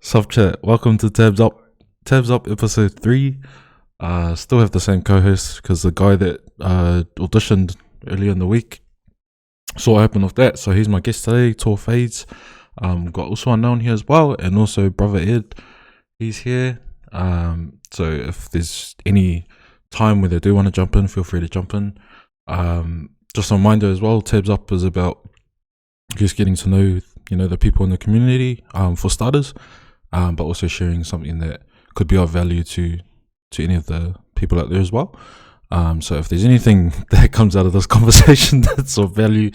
Sub chat, welcome to Tabs Up. Tabs Up episode 3. Still have the same co-host because the guy that auditioned earlier in the week saw what happened with that. So he's my guest today, Toa Fadez. Got UsoUnknown here as well, and also brother Ed. He's here. So if there's any time where they do want to jump in, feel free to jump in. Just a reminder as well, Tabs Up is about just getting to know the people in the community, for starters, but also sharing something that could be of value to any of the people out there as well. So if there's anything that comes out of this conversation that's of value,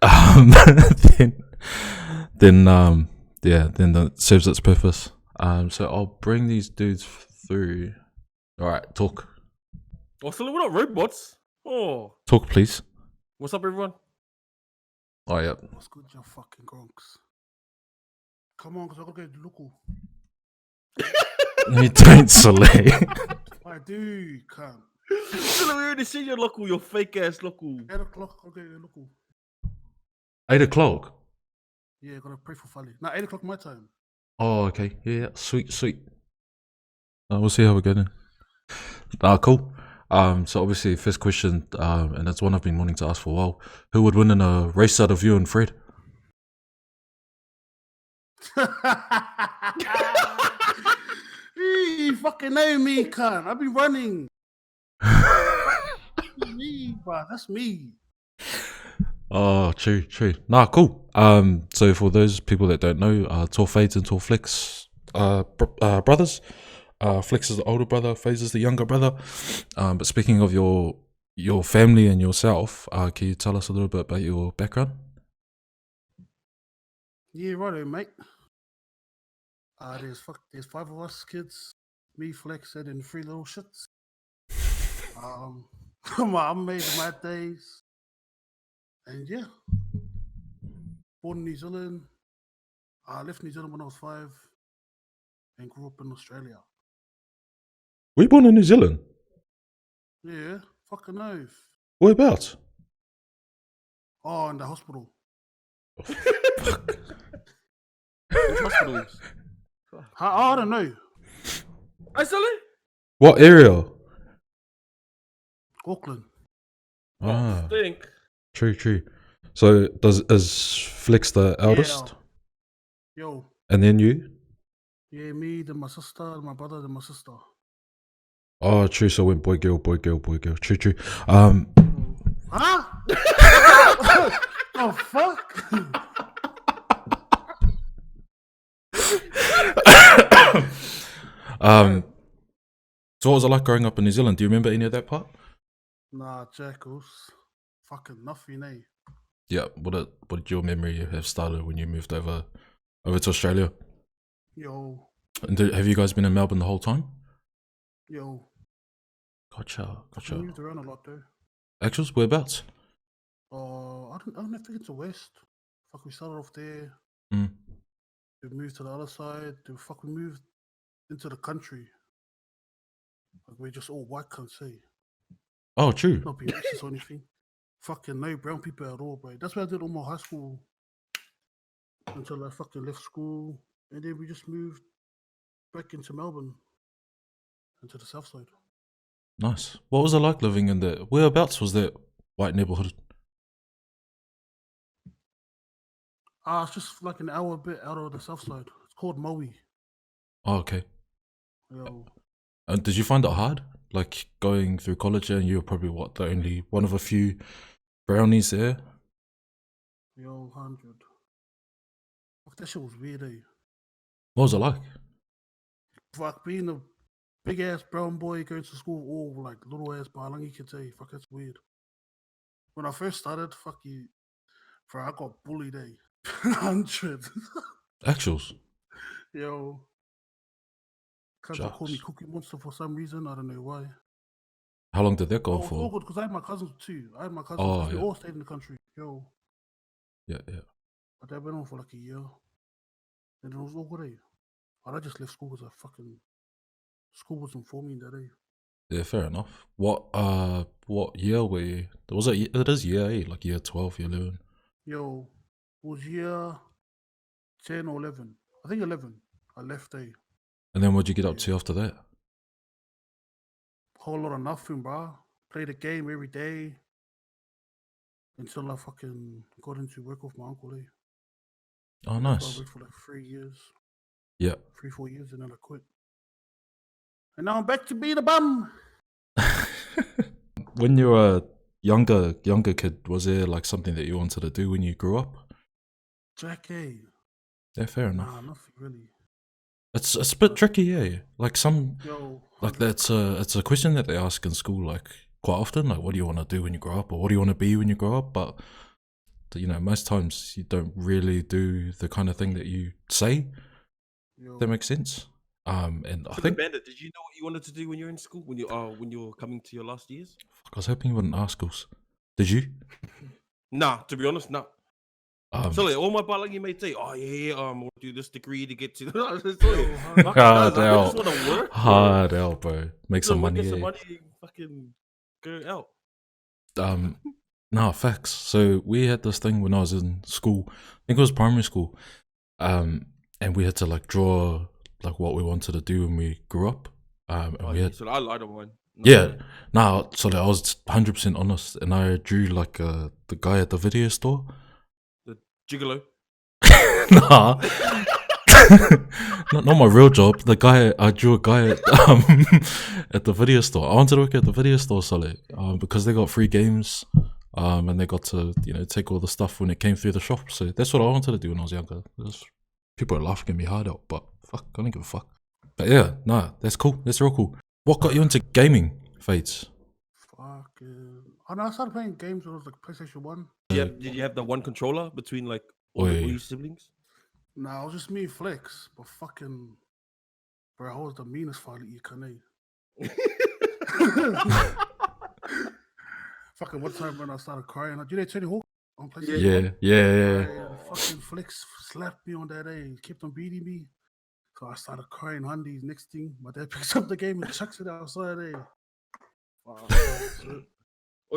then that serves its purpose. So I'll bring these dudes through. All right, talk. Oh, so we're not robots. Oh, Talk, please. what's up, everyone? Oh, yeah. What's good, you fucking gronks? Come on, because I gotta get local. You don't, Soleil. I do, come. So we already seen your local, your fake ass local. 8 o'clock, I'll get local. 8 o'clock? Yeah, gotta pray for Fali. Now, 8 o'clock my time. Oh, okay. Yeah, sweet. We'll see how we're going. Cool. So obviously, first question, and that's one I've been wanting to ask for a while. Who would win in a race out of you and Fred? You fucking know me, cunt. I've been running. Me, bro. That's me. Oh, true. Cool. So for those people that don't know, Toa Fadez and Toa Flex, brothers. Flex is the older brother, Fadez is the younger brother. But speaking of your family and yourself, can you tell us a little bit about your background? Yeah, righto, mate. There's 5 of us kids. Me, Flex, Ed, and 3 little shits. I made my days. And yeah. Born in New Zealand. I left New Zealand when I was 5 and grew up in Australia. Were you born in New Zealand? Yeah, fucking oath. Whereabouts? Oh, in the hospital. Fuck. Which hospitals? I don't know. Actually? What area? Auckland. Ah, Stink. true. So is Flex the eldest? Yo. And then you? Yeah, me, then my sister, my brother, then my sister. Oh, true. So went boy, girl. True. Huh? Oh, fuck. So what was it like growing up in New Zealand? Do you remember any of that part? Nah, jackals. Fucking nothing, eh? Yeah. What did your memory have started when you moved over to Australia? Yo. And have you guys been in Melbourne the whole time? Gotcha. I moved around a lot, though. Actuals, whereabouts? I don't know if it's the west. Fuck, we started off there. Mm. We moved to the other side. Then we moved into the country. Like, we're just all white cunts, eh? Oh, true. Not being racist or anything. Fucking no brown people at all, bro. That's where I did all my high school until I fucking left school. And then we just moved back into Melbourne, into the south side. Nice. What was it like living in the... Whereabouts was that white neighborhood? It's just like an hour a bit out of the south side. It's called Maui. Oh, okay. Yo. And did you find it hard? Like going through college and you were probably the only one of a few brownies there? Yo, 100. Fuck, that shit was weird, eh? What was it like? Fuck, being a big ass brown boy going to school, all like little ass Balangi kids, eh? Fuck, that's weird. When I first started, fuck you. I got bullied, eh? 100. Actuals? Yo. Cause they called me Shucks. Cookie Monster for some reason. I don't know why. How long did that go Oh, it's all for? good because I had my cousins too. Oh, We yeah. all stayed in the country. Yo. Yeah. But that went on for like a year. And it was all good, eh? But I just left school because school wasn't for me that day. Yeah, fair enough. What year were you? Was it? It is year 8, like year 12, year 11. Yo, it was year 10 or 11. I think 11. I left a And then what'd you get up to after that? whole lot of nothing, bro. Played the game every day until I fucking got into work with my uncle. Oh, And that's why I nice. worked for like 3 years, Yeah. 4 years, and then I quit. And now I'm back to being a bum. When you were a younger kid, was there like something that you wanted to do when you grew up? Jack A. Yeah, fair enough. Nah, nothing really. It's a bit tricky, yeah. Like some, Yo, like it's a question that they ask in school, like quite often, like what do you want to do when you grow up, or what do you want to be when you grow up? But you know, most times you don't really do the kind of thing that you say. yo. If that makes sense. And I So think Bandit, did you know what you wanted to do when you were in school? When you were coming to your last years? I was hoping you wouldn't ask us. Did you? Nah, to be honest, nah. So Um, like, all my Balangi mates say, "Oh yeah, I want to do this degree to get to." Yo, hard I out, just want to work. hard out, bro. Make some money. Get some Yeah. money, and fucking go out. No, facts. So we had this thing when I was in school. I think it was primary school. And we had to like draw like what we wanted to do when we grew up. And Oh, we yeah, had so I lied on mine. yeah. No, so like, I was 100% honest, and I drew like the guy at the video store. The gigolo. Nah. not my real job. I drew a guy at, at the video store. I wanted to work at the video store, Solid, because they got free games, and they got to take all the stuff when it came through the shop. So that's what I wanted to do when I was younger. People are laughing at me hard out, but fuck, I don't give a fuck. But yeah, nah, that's cool. That's real cool. What got you into gaming, Fades? Fucking. I know I started playing games when I was like PlayStation 1. Did you have the one controller between like all your siblings? Nah, it was just me and Flex. But fucking. Bro, I was the meanest father you can. Fucking one time when I started crying. Do you know Tony Hawk on PlayStation 1? Yeah. Fucking Flex slapped me on that day. He kept on beating me. So I started crying, Hundies. Next thing, my dad picks up the game and chucks it outside there. Oh,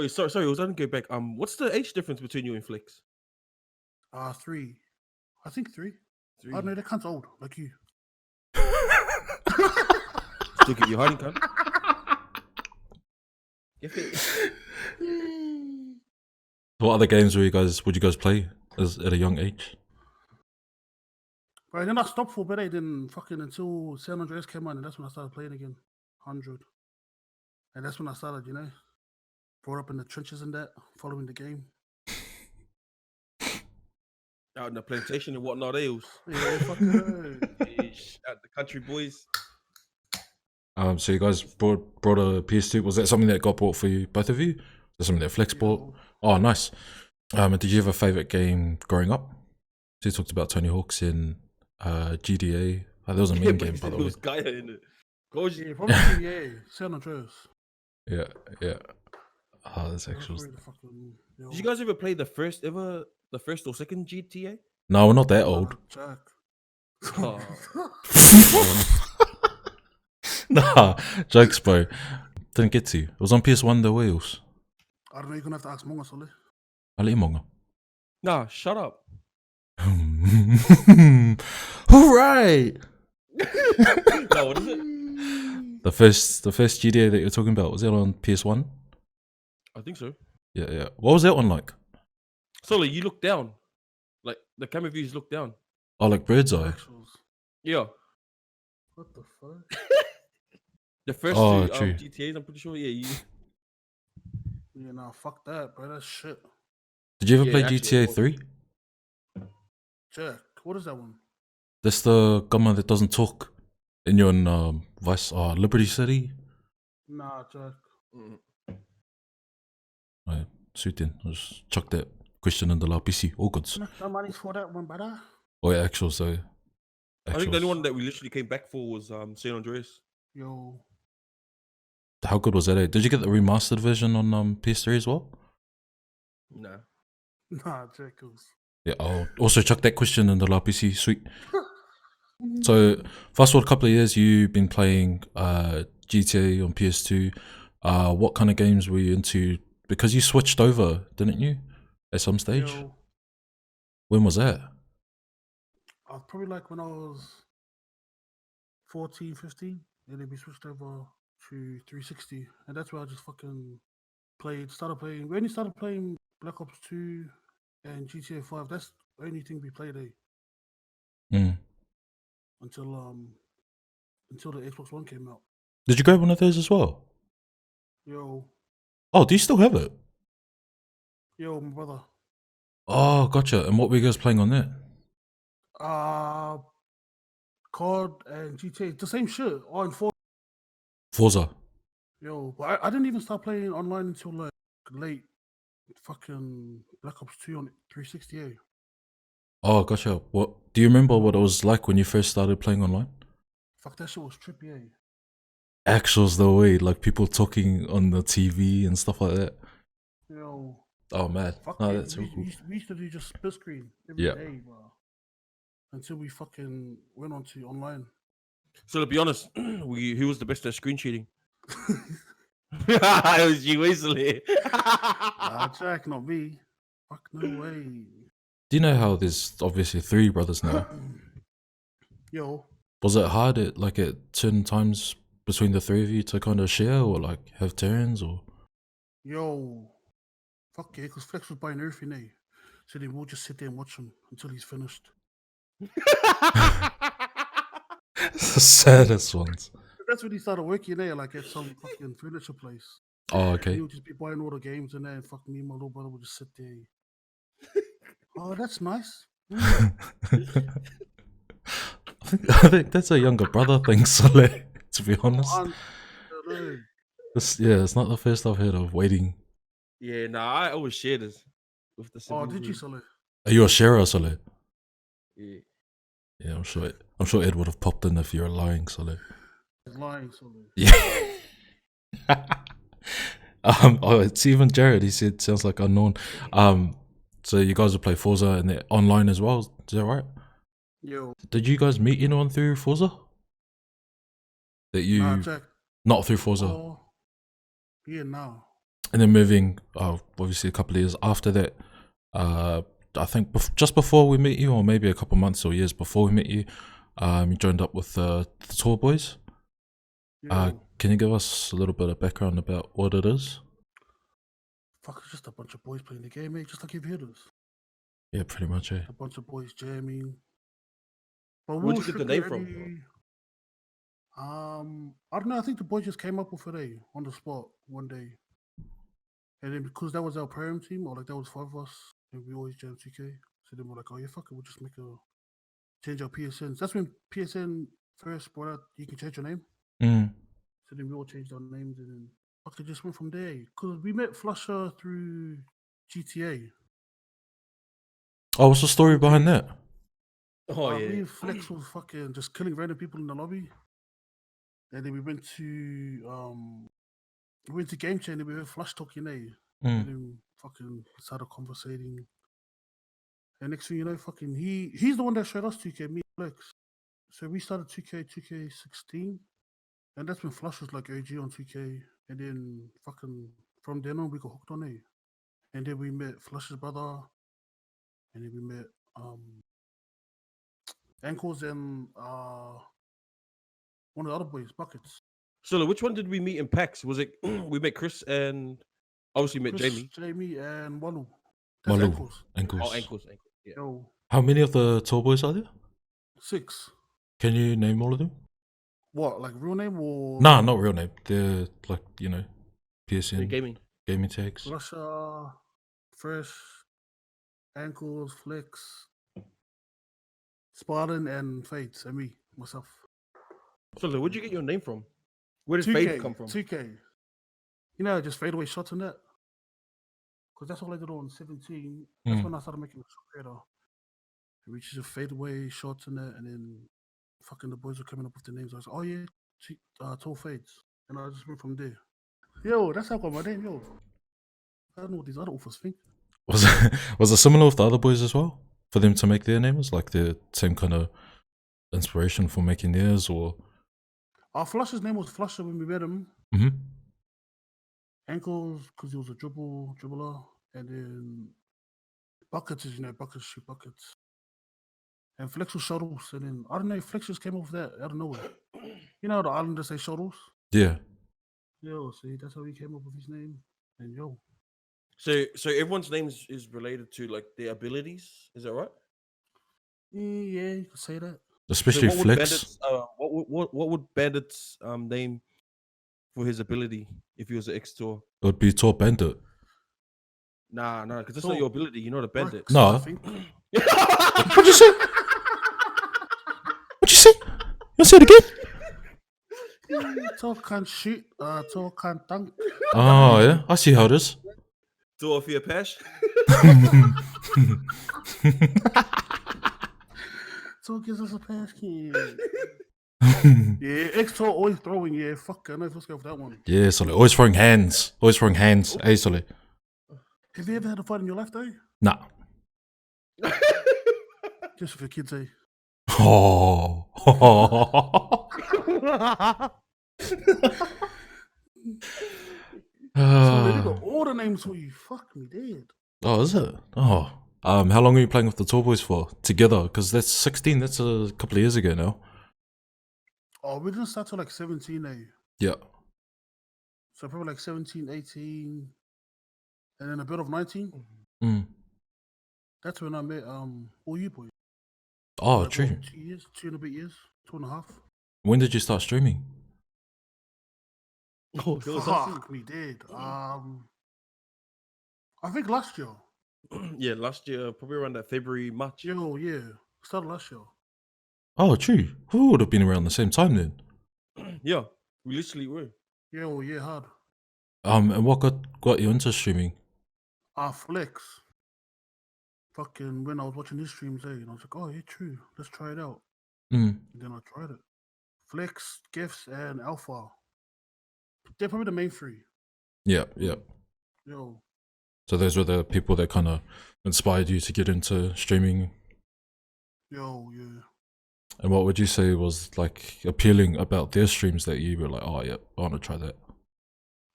sorry. I was going to go back. What's the age difference between you and Flex? 3. I think 3. I don't know, that cunt's old, like you. Still give you hiding, cunt. What other games would you guys play at a young age? Right, then I stopped for a bit, then fucking until San Andreas came on, and that's when I started playing again. 100. And that's when I started, brought up in the trenches and that, following the game. Out in the plantation and whatnot else. Yeah, fucking At the country boys. So you guys brought a PS2. Was that something that got bought for you, both of you? Was that something that Flex bought? Oh, nice. And did you have a favorite game growing up? So you talked about Tony Hawk's in GDA. There was a mean game, by the way. There was Gaia in it. Yeah, probably GTA, San Andreas. Yeah. Oh, that's actually. Did you guys ever play the first or second GTA? No, we're not that old. Jack. Oh. Nah, jokes, bro. Didn't get to. It was on PS1, the wheels. I don't know, you're gonna have to ask Monga, Solly. I'll let you Monga. Nah, shut up. All right. No, what is it? The first GTA that you're talking about, was it on PS1? I think so. Yeah. What was that one like? So like, you look down. Like the camera views look down. Oh, like bird's eye. Yeah. What the fuck? The first true. GTAs, I'm pretty sure. Yeah, Yeah, nah, fuck that, bro. That's shit. Did you ever play actually, GTA 3? Jack, what is that one? That's the gunman that doesn't talk. And you're in Vice, Liberty City. Nah, Jack. Right, sweet then. I'll just chuck that question in the PC. All good. No money for that one, brother. Oh, yeah, actual, so. I think the only one that we literally came back for was San Andreas. Yo. How good was that? Did you get the remastered version on PS3 as well? Nah. Nah, Jack. Yeah, I'll also chuck that question in the PC. Sweet. So, fast forward a couple of years, you've been playing GTA on PS2. What kind of games were you into? Because you switched over, didn't you? At some stage? Yo. When was that? Probably like when I was 14, 15. And then we switched over to 360. And that's where I just fucking started playing. We only started playing Black Ops 2 and GTA 5. That's the only thing we played Mm. until the Xbox One came out. Did you grab one of those as well? Yo, Oh, do you still have it? my brother. Oh, gotcha. And what were you guys playing on there? COD and GTA, the same shit. On 4. Forza. Yo, but I didn't even start playing online until like late fucking Black Ops 2 on 360. Oh, gotcha. What do you remember what it was like when you first started playing online? Fuck, that shit was trippy, eh? Actuals the way, like people talking on the TV and stuff like that. Yo, Oh man, fuck no, it. that's so cool. We used to do just split screen every Yeah. day, bro. Until we fucking went on to online. So to be honest, who was the best at screen cheating? It was you, easily. Jack, not me. Fuck, no way. Do you know how there's obviously 3 brothers now? Yo, Was it hard at certain times between the 3 of you to kind of share or like have turns or? fuck yeah, because Flex was buying everything, eh? So then we'll just sit there and watch him until he's finished. It's the saddest ones. That's when he started working there, like at some fucking furniture place. Oh, And okay. he would just be buying all the games and then fuck me and my little brother would just sit there. Oh, that's nice. I think that's a younger brother thing, Soleh, to be honest. It's not the first I've heard of waiting. Yeah, nah, I always share this with the Oh, siblings. did you, Soleh? Are you a sharer, Soleh? Yeah. Yeah, I'm sure Ed would have popped in if you were lying, Soleh. He's lying, Soleh. Yeah. Oh, it's even Jared. He said sounds like unknown. So you guys will play Forza and they're online as well. Is that right? Yo, Did you guys meet anyone through Forza? That you nah, Jack. not through Forza, Oh, yeah, now. and then moving. Obviously a couple of years after that. I think just before we met you, or maybe a couple months or years before we met you, you joined up with the Toa Boys. Yo, Can you give us a little bit of background about what it is? fuck, it's just a bunch of boys playing the game, mate, just like you've heard us. Yeah, pretty much. Yeah. A bunch of boys jamming. But Where'd you get the name from? I don't know. I think the boys just came up with it on the spot one day, and then because that was our parent team, or like that was 5 of us, and we always jam 2K. So then we're like, oh yeah, fuck it, we'll just change our PSNs. That's when PSN first brought out you can change your name. Mm. So then we all changed our names, and then fuck, it just went from there. Because we met Flusher through GTA. Oh, what's the story behind that? Oh yeah. Me and Flex was fucking just killing random people in the lobby. And then we went to Game Chain and we heard Flush talking there. And then fucking started conversating. And next thing you know, fucking he's the one that showed us 2K, me and Flex. So we started 2K16. And that's when Flush was like OG on 2K. And then fucking from then on we got hooked on it. And then we met Flush's brother. And then we met Ankles and one of the other boys, Buckets. So which one did we meet in PAX? Was it we met Chris and obviously met Jamie? Jamie and Walu. Walu. Ankles. Oh, ankles. Yeah. Yo, How many of the Toa Boys are there? 6. Can you name all of them? What, like real name or? Nah, not real name. They're like, PSN Yeah, gaming tags. Russia, Fresh, Ankles, Flex, Spartan, and Fades, and me, myself. So where'd you get your name from? Where did 2K, Fade come from? 2K. You know, just fadeaway shots on that. Because that's all I did on 17. That's when I started making a creator. We just fadeaway shots in that, and then fucking the boys were coming up with the names. I was like, oh yeah, Toa Fadez. And I just went from there. Yo, that's how I got my name, yo. I don't know what these other authors think. Was it similar with the other boys as well? For them to make their names? Like the same kind of inspiration for making theirs, or? Our Flusher's name was Flusher when we met him. Mm-hmm. Ankles, because he was a dribbler. And then Buckets is, Buckets shoot buckets. And Flex was shuttles. And then, I don't know, Flex just came off that out of nowhere. You know the islanders say Shottles? Yeah. Yo, see, that's how he came up with his name. And yo, So everyone's name is related to like their abilities. Is that right? yeah, you could say that. So Especially what would Flex. Bandit's what would Bandit's name for his ability if he was an X-Tour? It would be Toa Bandit. Nah, because that's So, not your ability. You're not a bandit. Rex, No. I think. What'd you say? What'd you say? You say it again? Toa can't shoot, Toa can't dunk. Oh, yeah. I see how it is. Toa Fadez. Toa gives us a pass kid. Yeah, X-Toa always throwing, yeah. Fuck, I know if let's go for that one. Yeah, Solly. Always throwing hands. Always throwing hands. Hey, Solly. Have you ever had a fight in your life, though? Nah. Just for kids, eh? Oh. So they got all the names for you. Fuck me, dead. Oh, is it? Oh. How long are you playing with the Toa Boys for? Together? Because that's 16. That's a couple of years ago now. Oh, we didn't start till like 17, eh? Yeah. So probably like 17, 18, and then a bit of 19. Mm. That's when I met all you boys. Oh, Like, true. what, 2 years, 2.5 years, 2.5. When did you start streaming? Oh, there was something. Fuck me, dead. I think last year. Yeah, last year, probably around that February, March. Yo, yeah, started last year. Oh, true. We would have been around the same time then. Yeah, we literally were. Yo, yeah, hard. And what got you into streaming? Flex. Fucking when I was watching his streams, and I was like, oh, yeah, true. Let's try it out. Mm. And then I tried it. Flex, Gifts, and Alpha. They're probably the main three. Yeah. Yo, So those were the people that kind of inspired you to get into streaming. yo, yeah. And what would you say was like appealing about their streams that you were like, oh yeah, I want to try that?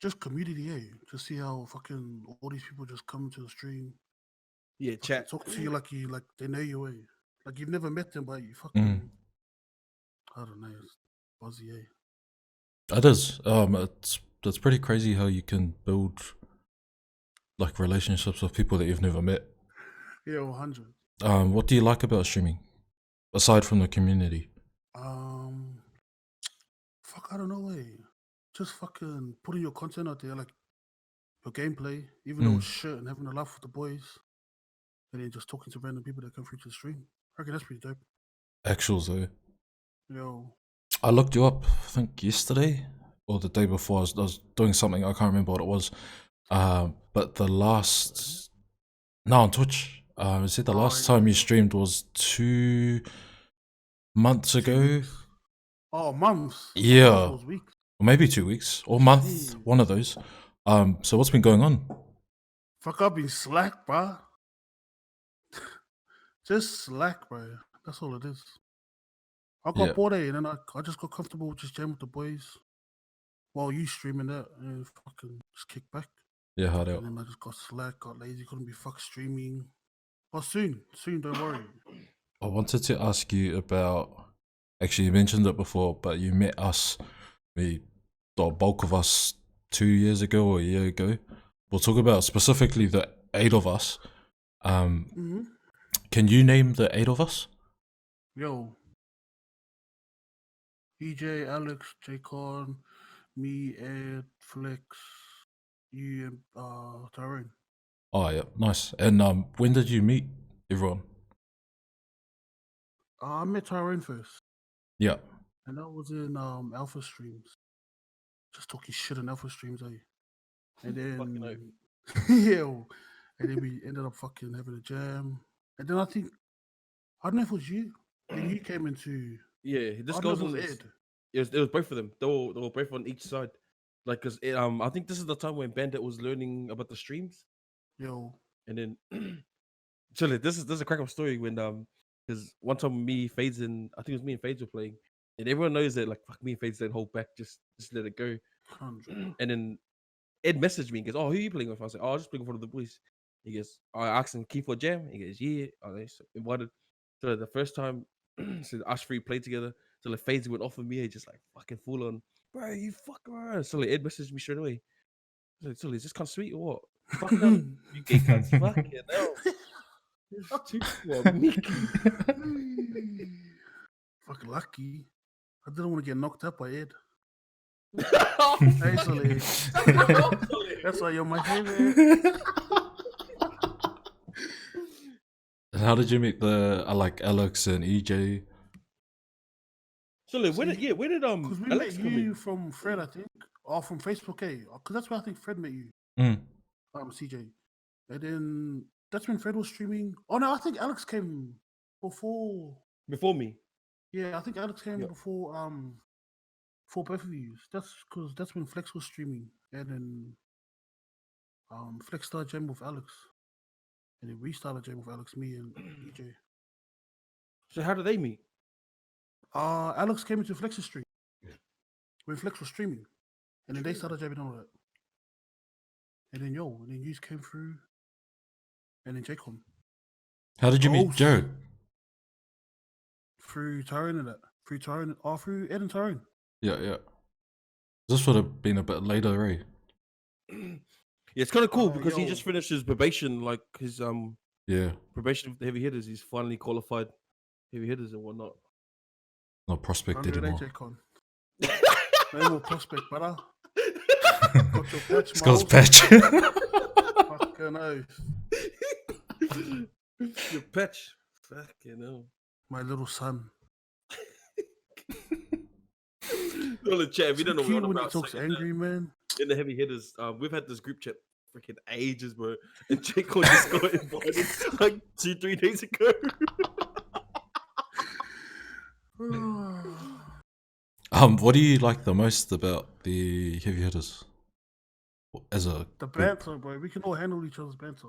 Just community, Just see how fucking all these people just come to the stream. Yeah, chat. Talk to you like they know you, Like you've never met them, but you fucking I don't know, it's buzzy, It is. It's pretty crazy how you can build like relationships with people that you've never met. Yeah, 100. What do you like about streaming, aside from the community? Fuck, I don't know, Just fucking putting your content out there, like your gameplay, even though it's shit, and having a laugh with the boys, and then just talking to random people that come through to the stream. I reckon that's pretty dope. Actuals though. Yo, I looked you up, I think yesterday or the day before. I was doing something, I can't remember what it was. But on Twitch. I said the last time you streamed was 2 months ago. Oh, months. Yeah. It was weeks. Or maybe 2 weeks or month, one of those. So what's been going on? Fuck, I've been slack, bruh. Just slack, bro. That's all it is. I got bored, and then I just got comfortable with just jamming with the boys while you streaming that, and fucking just kick back. Yeah, hard out. And then I just got slack, got lazy, couldn't be fuck streaming. But soon, don't worry. I wanted to ask you about, actually you mentioned it before, but you met us, the bulk of us 2 years ago or a year ago. We'll talk about specifically the 8 of us. Can you name the 8 of us? Yo. EJ, Alex, J-Con, me, Ed, Flex, you, and Tyrone. Oh yeah, nice. And when did you meet everyone? I met Tyrone first. Yeah. And that was in Alpha streams. Just talking shit in Alpha streams, And then yo. And then we ended up fucking having a jam. And then I don't know if it was you. Then you came into This goes on Ed. It was both of them. They were both on each side. Like, cause I think this is the time when Bandit was learning about the streams. Yo. And then actually, this is a crack up story when because one time me, Fades, and I think it was me and Fades were playing, and everyone knows that like fuck, me and Fades don't hold back, just let it go. 100. And then Ed messaged me and goes, "Oh, who are you playing with?" I was like, "Oh, I'm just playing with one of the boys." He goes, I asked him, "Key for jam?" He goes, "Yeah." I was invited. So the first time, so us three played together. So like Fades went off of me, just like fucking full on, bro, you fucking around. So like Ed messaged me straight away. So is this kind of sweet or what? Fucking hell, you gay cunts, fucking hell. It's too meek. Fucking lucky. I didn't want to get knocked up by Ed. Hey, Sully. That's why you're my favorite. And how did you meet the like Alex and EJ? So like, where did Because we Alex met come you in? from Fred, I think, or from Facebook, because that's where I think Fred met you. Mm. CJ, and then that's when Fred was streaming. Oh no, I think Alex came before. Before me. Yeah, I think Alex came Yep. before for both of you. That's because that's when Flex was streaming, and then Flex started jamming with Alex, and then we started jamming with Alex, me and EJ. So how did they meet? Alex came into Flex's stream when Flex was streaming, and then they started jamming on that. And then you came through, and then Jacon. How did you meet Joe? Through Tyrone and that. Through Tyrone, through Ed and Tyrone. Yeah. This would have been a bit later, eh? Yeah, it's kind of cool Oh, because he yo. just finished his probation, like his Yeah, probation with the heavy hitters. He's finally qualified heavy hitters and whatnot. not prospect Under anymore. Jacon. No more prospect, brother. Got your patch, It's got his Miles. patch. Fucking oath. Your patch, fucking hell. My little son. On the chat, if you don't know Cute what when he about talks angry, man. in the heavy hitters, we've had this group chat freaking ages, bro. And Jake just got invited like 2-3 days ago. What do you like the most about the heavy hitters? As a The group? banter, bro. We can all handle each other's banter.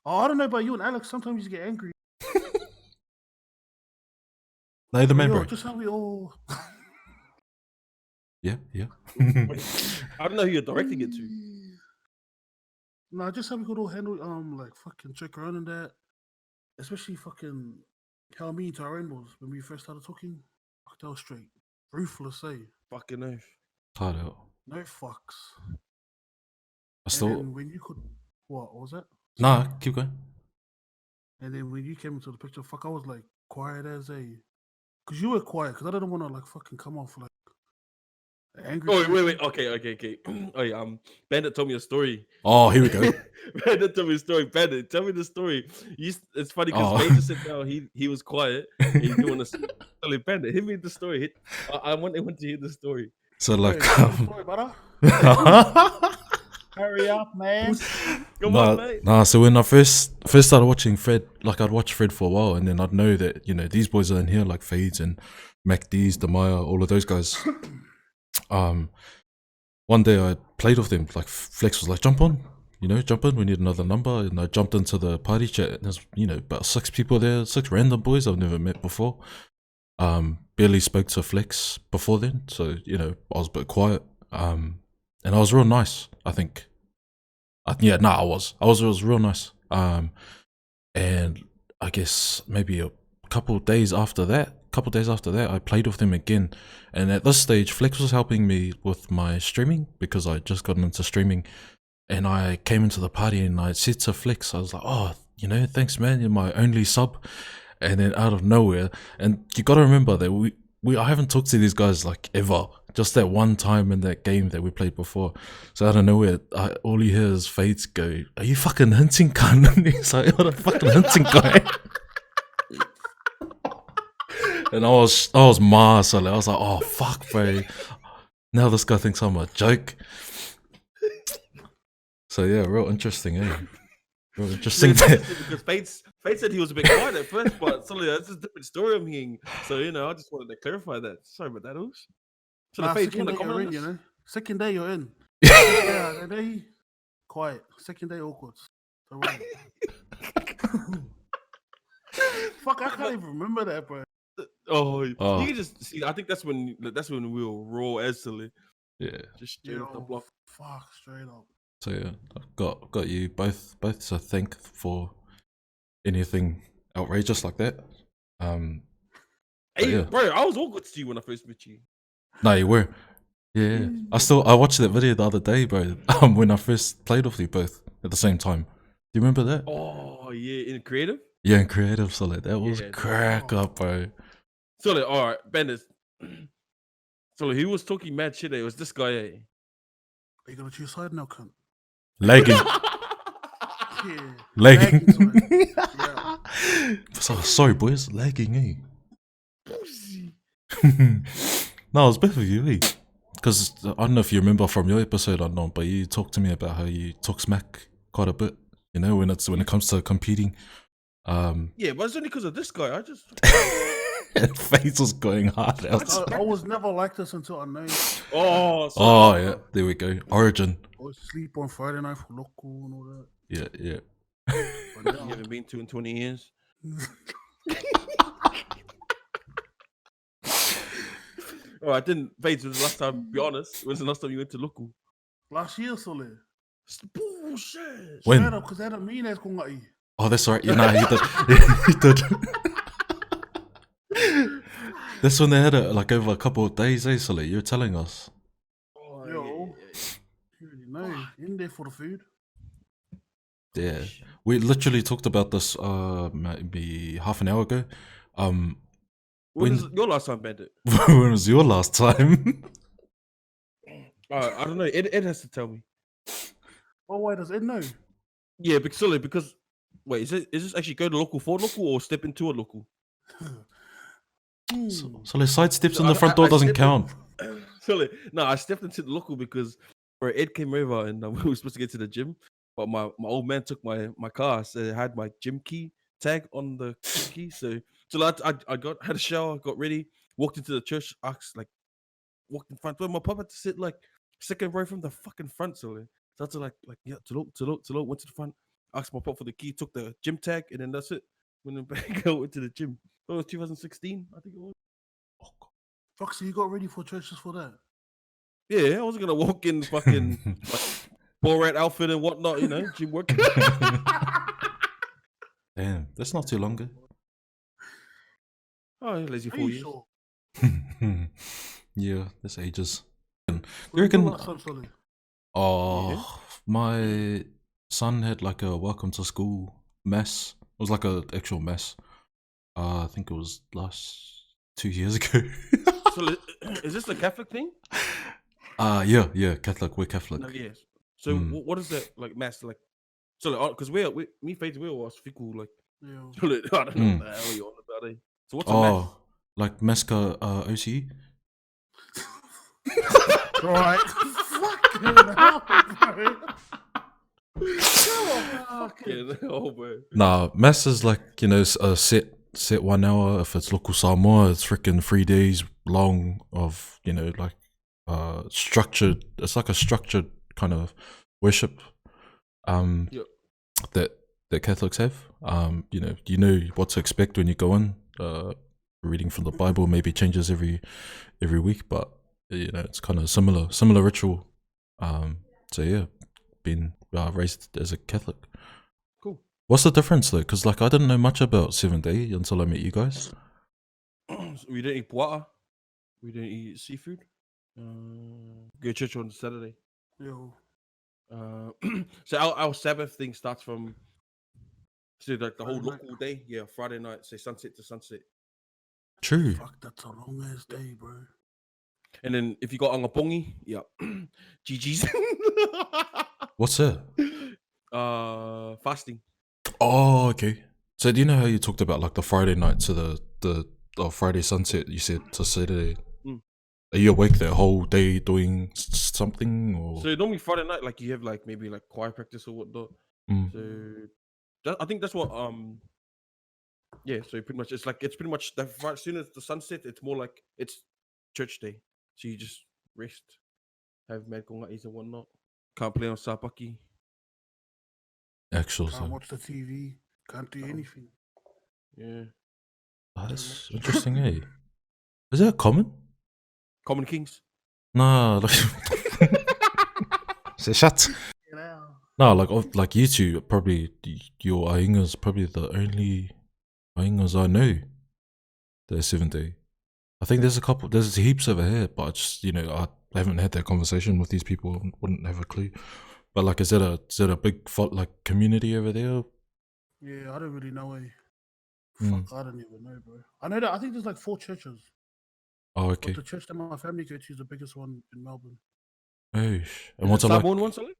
Oh, I don't know about you and Alex. Sometimes you get angry. No, the man, Yo, bro. just how we all. Yeah. I don't know who you're directing it to. Nah, just how we could all handle like fucking check around and that. Especially fucking how me and Tyrone was when we first started talking. Fuck, that was straight. Ruthless, eh? Fucking oath. Hard out. No fucks. I still. And then when you could, what was that? Nah, keep going. And then when you came into the picture, fuck, I was like quiet as a. Cause you were quiet, cause I didn't want to like fucking come off like angry. Oh, person. wait. Okay. Oh, yeah. Bandit told me a story. Oh, here we go. Bandit told me a story. Bandit, tell me the story. It's funny because Oh. Major said now he was quiet. And he didn't want to tell me. Bandit, hit me the story. I want to hear the story. So like, Hey, tell the story, brother. Hurry up, man. Come on, mate. Nah. So when I first started watching Fred, like I'd watch Fred for a while, and then I'd know that these boys are in here, like Fades and Mac D's, Demaya, all of those guys. One day I played with them. Like Flex was like, "Jump on, jump in. We need another number." And I jumped into the party chat. And there's about 6 people there, 6 random boys I've never met before. Barely spoke to Flex before then, so I was a bit quiet. And I was real nice, I think. I was real nice. And I guess maybe a couple days after that, I played with him again. And at this stage, Flex was helping me with my streaming because I just gotten into streaming. And I came into the party and I said to Flex, I was like, "Oh, thanks, man. You're my only sub." And then out of nowhere, and you got to remember that I haven't talked to these guys like ever. Just that one time in that game that we played before. So out of nowhere, all you hear is Fades go, "Are you fucking hinting, cunt?" And he's like, "What a fucking hinting guy." And I was Mars. I was like, "Oh fuck, bro. Now this guy thinks I'm a joke." So yeah, real interesting, eh? Real interesting. Because Fades said he was a bit quiet at first, but suddenly that's a different story I'm hearing. So I just wanted to clarify that. Sorry about that, Oosh. So the Fades, you second want day to comment you're on in, this? Second day you're in. Yeah, the day quiet. Second day awkward. So, right. Fuck, I can't even remember that, bro. Oh, Oh. you can just see. I think that's when we were raw as silly. Yeah. Just straight off the block. Fuck, straight up. So yeah, I've got you both to thank for anything outrageous like that. But Hey, yeah. bro, I was awkward to you when I first met you. No, you were. Yeah. I watched that video the other day, bro. When I first played with you both at the same time. Do you remember that? Oh yeah, in creative. Yeah, in creative, so like that was Yeah, crack up, bro. So like, all right, Bendis. So like, he was talking mad shit. It was this guy. Are you gonna choose side now, cunt? Lagging. Yeah. Lagging. Yeah. So, sorry, boys. Lagging, eh? Pussy. No, it's both of you, eh? Because I don't know if you remember from your episode or not, but you talked to me about how you talk smack quite a bit. You know, when it comes to competing. Yeah, but it's only because of this guy. I just And face was going hard out. I was never like this until I know. oh Oh yeah, there we go. Origin. I was sleep on Friday night for local and all that. Yeah, yeah. But you haven't been to in 20 years. Oh, I didn't. Fades was the last time. Be honest, when was the last time you went to local? last year, Sully. Bullshit. When? Straight up, because they had a mean ass kung ngai. Oh, that's right. Yeah, nah, he did. He did. That's when they had it like over a couple of days, eh, Sully? You were telling us. Oh, Yo. You already know. In there for the food. Yeah. We literally talked about this maybe half an hour ago. When was your last time, Bandit? When was your last time? I don't know. Ed has to tell me. Oh, why does Ed know? Yeah, because wait, is this actually go to local for local or step into a local? So the side steps in I- the front I- door I doesn't stepped count. Sorry, no, I stepped into the local because Ed came over and we were supposed to get to the gym, but my old man took my car, so it had my gym key tag on the key. So I had a shower, got ready, walked into the church, walked in front. But my papa had to sit like second row from the fucking front, so I had to like yeah to look, went to the front, asked my papa for the key, took the gym tag, and then that's it. Went back, went to the gym. That was 2016, I think it was. Fuck, so you got ready for church just for that? Yeah, I wasn't gonna walk in fucking like ball rat outfit and whatnot, you know, gym work. Damn, that's not too long ago. Oh, lazy Are 4 you years. sure? Yeah, that's ages. When You reckon? was your last time, Sully? Oh, my son had like a welcome to school mess. It was like a actual mess. I think it was last 2 years ago. So is this the Catholic thing? Yeah, Catholic. We're Catholic. No, yes. So what is that like mass like? So because me Faith we was fickle like. Yeah. So, I don't know what the hell you're on about it. So what's a mass? Oh, like Mesca OCE? Right. Fucking hell, bro. Fucking hell, bro. Nah, Mass is like, you know, a set 1 hour. If it's local Samoa, it's freaking 3 days long of, you know, like structured. It's like a structured kind of worship Yep. that Catholics have. You know what to expect when you go in. Reading from the Bible maybe changes every week, but you know it's kind of similar ritual. So yeah, been raised as a Catholic. Cool. What's the difference though? Because like I didn't know much about Seventh Day until I met you guys. We don't eat puata. We don't eat seafood. Go to church on Saturday. Yo. So our Sabbath thing starts from like the whole Friday night. local day. Yeah, Friday night, say sunset to sunset. True. Fuck, that's a long ass day, bro. And then if you got angapongi, yeah, GG's. What's that? Fasting. Oh, okay. So do you know how you talked about like the Friday night to the Friday sunset? You said to Saturday. Are you awake the whole day doing something? Or So normally Friday night, like you have like maybe like choir practice or whatnot. So I think that's what yeah. So pretty much it's pretty much as soon as the sunset, it's more like it's church day. So you just rest, have mad kongatis and whatnot. Can't play on sapaki. actual? Can't So watch the TV. Can't do anything. Yeah. that's interesting, eh? Is that common? Common Kings. Nah, like say shut. Get out. No, like you two, probably your Ainga's probably the only Ainga's I know. They're 7 day. I think there's heaps over here, but I just, I haven't had that conversation with these people. Wouldn't have a clue. But like, is it a big community over there? Yeah, I don't really know. Mm. Fuck, I don't even know, bro. I know that I think there's like 4 churches, Oh, but okay. the church that my family go to is the biggest one in Melbourne. Oosh. And Is what's it it like? Samoan one, sorry?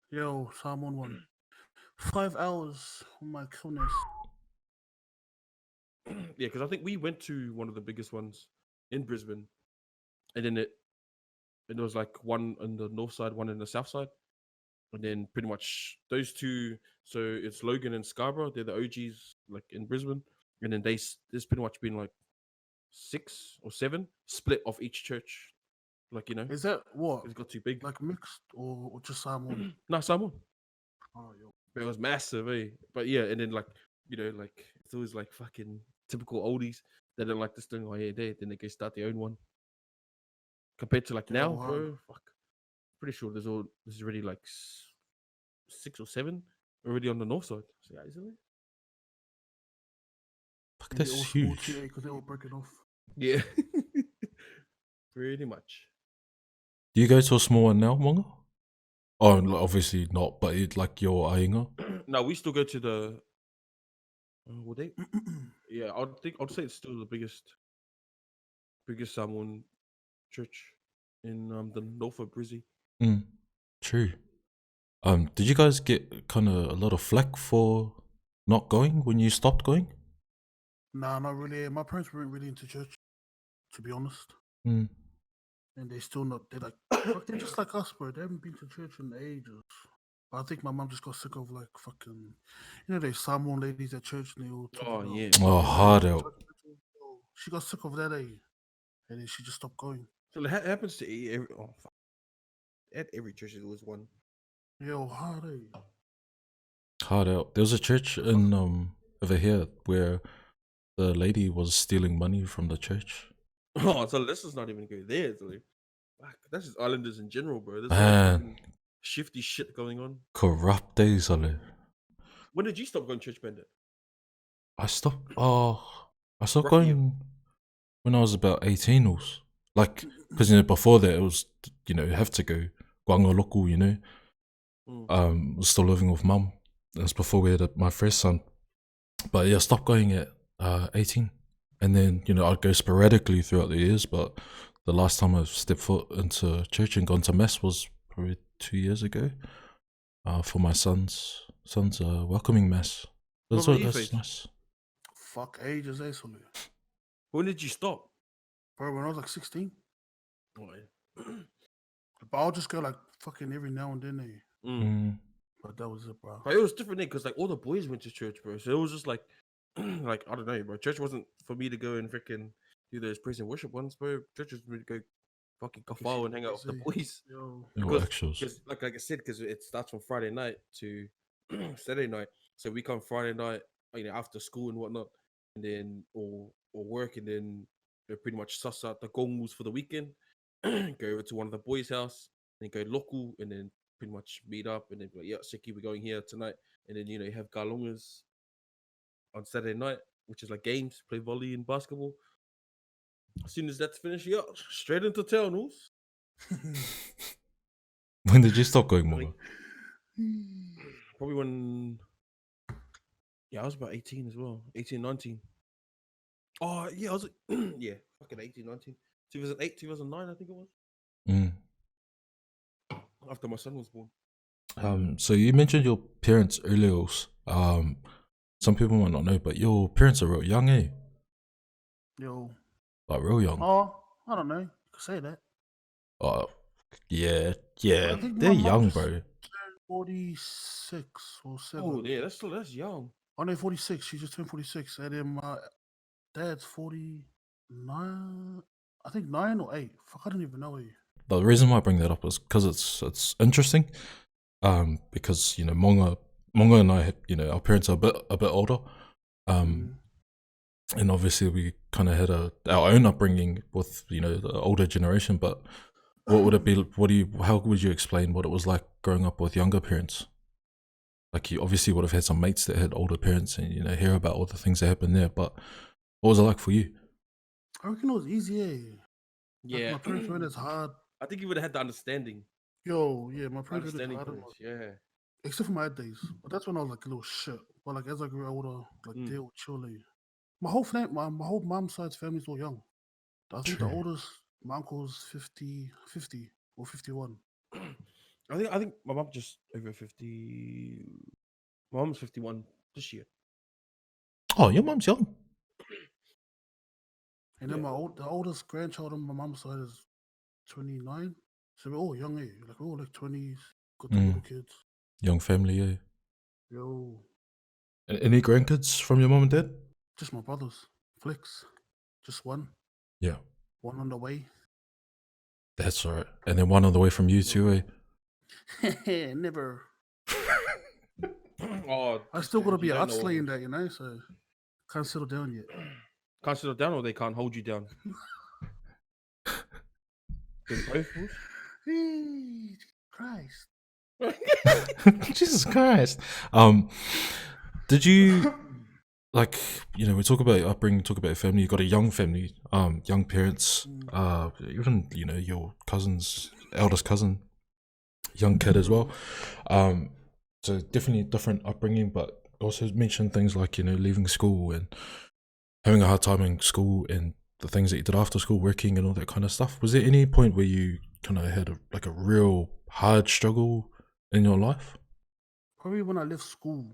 Yo, Salmon one. 5 hours. Oh my goodness. Yeah, because I think we went to one of the biggest ones in Brisbane, and then it was like one on the north side, one on the south side, and then pretty much those two. So it's Logan and Scarborough. They're the OGs, like in Brisbane, and then there's pretty much been like 6 or 7 split off each church. Like Is that what? it's got too big. Like mixed or just Salmon? No, Samoan. Oh, yo. But it was massive, eh? But yeah, and then like like it's always like fucking typical oldies. They don't like this thing. Oh yeah, then they go start their own one. Compared to like Yeah, now, wow. bro. Fuck, pretty sure there's already like 6 or 7 already on the north side. So yeah, isn't it? Fuck, And they're that's all small huge. too, because they're all breaking off. Yeah, pretty much. Do you go to a small one now, Monga? Oh, obviously not, but like your Ainga? No, we still go to the. Would they? Yeah, I'd say it's still the biggest Samoan church in the north of Brizzy. Mm, true. Did you guys get kind of a lot of flack for not going when you stopped going? Nah, not really. My parents weren't really into church, to be honest. Mm. And they still not. They're like, fuck, they're just like us, bro. They haven't been to church in ages. But I think my mom just got sick of like fucking, those Samoan ladies at church and they all talk Oh about. yeah. Oh, hard out. She got sick of that, and then she just stopped going. So it happens to every. Oh, fuck. At every church there was one. Yo, hard, Hard out. There was a church in over here where the lady was stealing money from the church. Oh, so let's just not even go there. Fuck, that's just Islanders in general, bro. There's Man, shifty shit going on. corrupt days, Ale. When did you stop going church, Bandit? I stopped. Oh, I stopped Roughly. going when I was about 18. Also, like, because before that it was you have to go Guangoloku. Was still living with mum. That's before we had my first son. But yeah, I stopped going at 18, and then I'd go sporadically throughout the years. But the last time I stepped foot into church and gone to mass was probably 2 years ago. For my son's welcoming mass. That's nice. Fuck ages, Solly. When did you stop? Bro, when I was like 16. Oh, yeah. But I'll just go like fucking every now and then. But that was it, bro. But it was different because like all the boys went to church, bro. So it was just like, like I don't know, bro. Church wasn't for me to go and freaking do those praise and worship ones, bro. Church was for me to go fucking kafal and hang out with the boys. Because like I said, because it starts from Friday night to Saturday night. So we come Friday night, after school and whatnot, and then or work, and then pretty much suss out the gongus for the weekend. Go over to one of the boys' house, and then go local, and then pretty much meet up, and then be like, yeah, Seki, we're going here tonight, and then you have galongas on Saturday night, which is like games, play volley and basketball. As soon as that's finished, yeah, straight into townals. When did you stop going, Mama? Probably when, I was about 18 as well, 18, 19. Oh yeah, I was yeah, fucking 18, 19, 2008, 2009, I think it was. After my son was born. So you mentioned your parents earlier. Some people might not know, but your parents are real young, eh? Yo. Like real young. Oh, I don't know. You could say that. Yeah. They're young, bro. 46 or 7. Oh yeah, that's young. Oh no, 46. She just turned 46. And then my dad's 49. I think 9 or 8. Fuck, I don't even know. The reason why I bring that up is because it's interesting. Because Monga and I, our parents are a bit older. And obviously we kind of had our own upbringing with the older generation. But what would it be? How would you explain what it was like growing up with younger parents? Like you obviously would have had some mates that had older parents, and hear about all the things that happened there. But what was it like for you? I reckon it was easy, eh? Like Yeah. my parents weren't as hard. I think you would have had the understanding. Yo, yeah, my parents weren't as Understanding hard. points. Yeah. Except for my days. But that's when I was like a little shit. But like as I grew older, like Mm. they were chill. Like, my whole family, my whole mom's side's family's all young. I think the True. oldest, my uncle's 50 or 51. I think my mom just over 50. My mom's 51 this year. Oh, your mom's young. And then Yeah. the oldest grandchild on my mom's side is 29. So we're all young, eh? Like we're all like 20s, got the little kids. Young family, yeah. Yo, Any grandkids from your mom and dad? just my brothers. Flex. Just one. Yeah. One on the way. That's all right. And then one on the way from you too, eh? Never. Oh, I still gotta you be don't out know what- slaying that, you know, so can't settle down yet. Can't settle down or they can't hold you down. Been both, Bruce? Christ. Jesus Christ. Did you like, you know, we talk about your upbringing, talk about your family, you got a young family, young parents, even, you know, your cousins, eldest cousin, young kid as well. So definitely a different upbringing, but also mentioned things like, you know, leaving school and having a hard time in school and the things that you did after school, working and all that kind of stuff. Was there any point where you kind of had a real hard struggle in your life? Probably when I left school.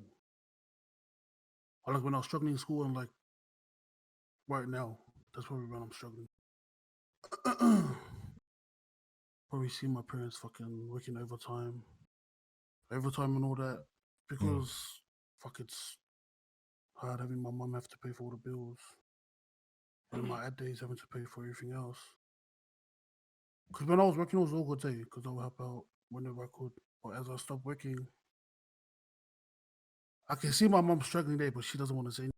Or like when I was struggling in school and like right now. That's probably when I'm struggling. Probably see my parents fucking working overtime and all that. Because fuck, it's hard having my mum have to pay for all the bills. And my dad days having to pay for everything else. Because when I was working, it was all good day because I would help out whenever I could. But as I stopped working, I can see my mum struggling there, but she doesn't want to say.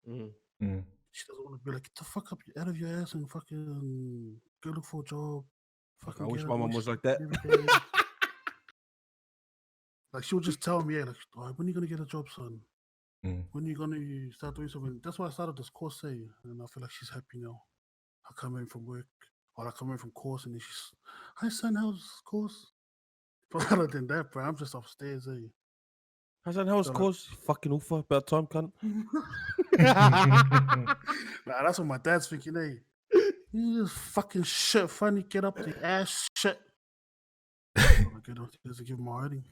She doesn't want to be like, get the fuck up out of your ass and fucking go look for a job. Fucking I wish get my up, mom waste was like that. every day." Like she would just tell me, yeah, like, "Oh, when are you gonna get a job, son? When are you gonna start doing something?" That's why I started this course, say, and I feel like she's happy now. I come in from work, or I come in from course, and then she's, "Hi, son, how's course?" But other than that, bro, I'm just upstairs, eh? How's that? How's So, like- course? Fucking Ufa. About time, cunt. Nah, that's what my dad's thinking, eh? You just fucking shit, funny, get up the ass shit. I get upstairs to give him a hiding.